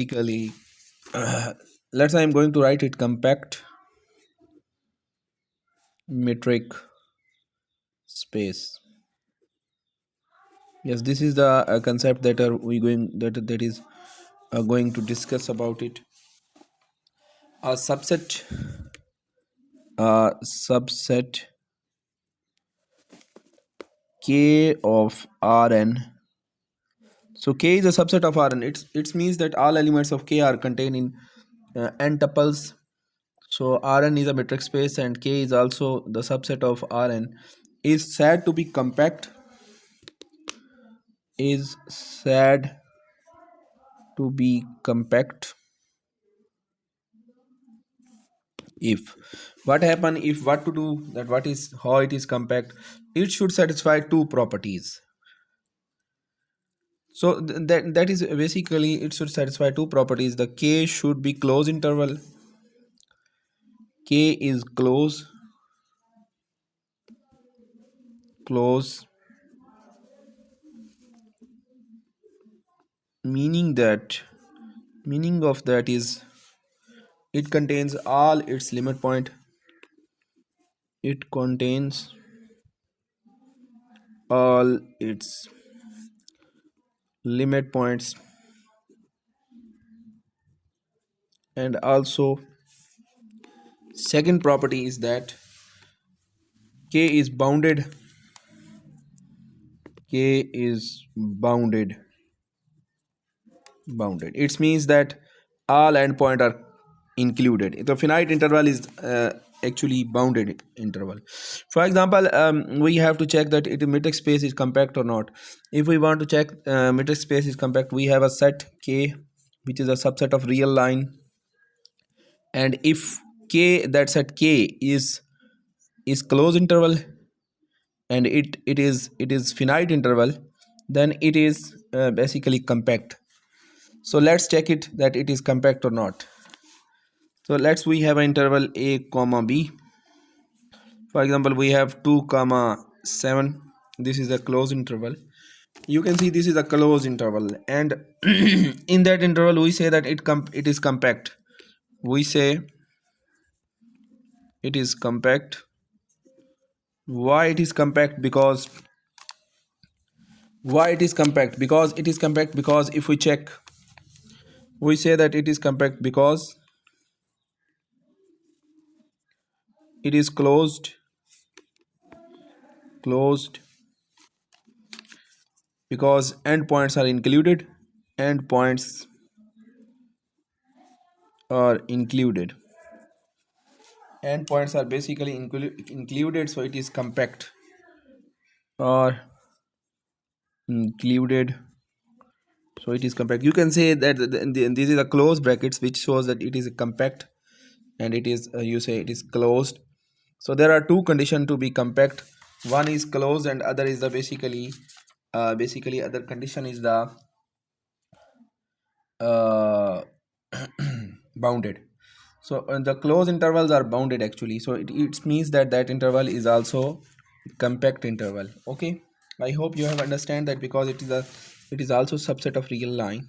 Basically, let's say I'm going to write it compact metric space. Yes, this is the concept that are we going that is going to discuss about it. A subset K of Rn. So K is a subset of Rn. It means that all elements of K are contained in n tuples. So Rn is a metric space and K is also the subset of Rn. Is said to be compact. Is said to be compact if what happen if what to do that what is how it is compact. It should satisfy two properties. So that is basically it should satisfy two properties. The K should be close interval. K is close, meaning of that is it contains all its limit point. It contains all its limit points, and also second property is that K is bounded. K is bounded. It means that all endpoint are included. The finite interval is actually bounded interval. For example, we have to check that it metric space is compact or not. If we want to check metric space is compact, we have a set K which is a subset of real line, and if K that set K is closed interval and it is finite interval, then it is basically compact. So let's check it that it is compact or not. So we have an interval a comma b. For example, we have 2 comma 7. This is a closed interval. You can see this is a closed interval, and in that interval we say that it is compact. We say it is compact. Why it is compact? Because if we check, we say that it is compact because it is closed because endpoints are included. Endpoints are included. Endpoints are basically included, so it is compact or included. So it is compact. You can say that this is a closed brackets, which shows that it is compact, and it is you say it is closed. So there are two conditions to be compact. One is closed, and other is the basically other condition is the bounded. So the closed intervals are bounded actually. So it means that interval is also compact interval. Okay, I hope you have understand that, because it is also subset of real line.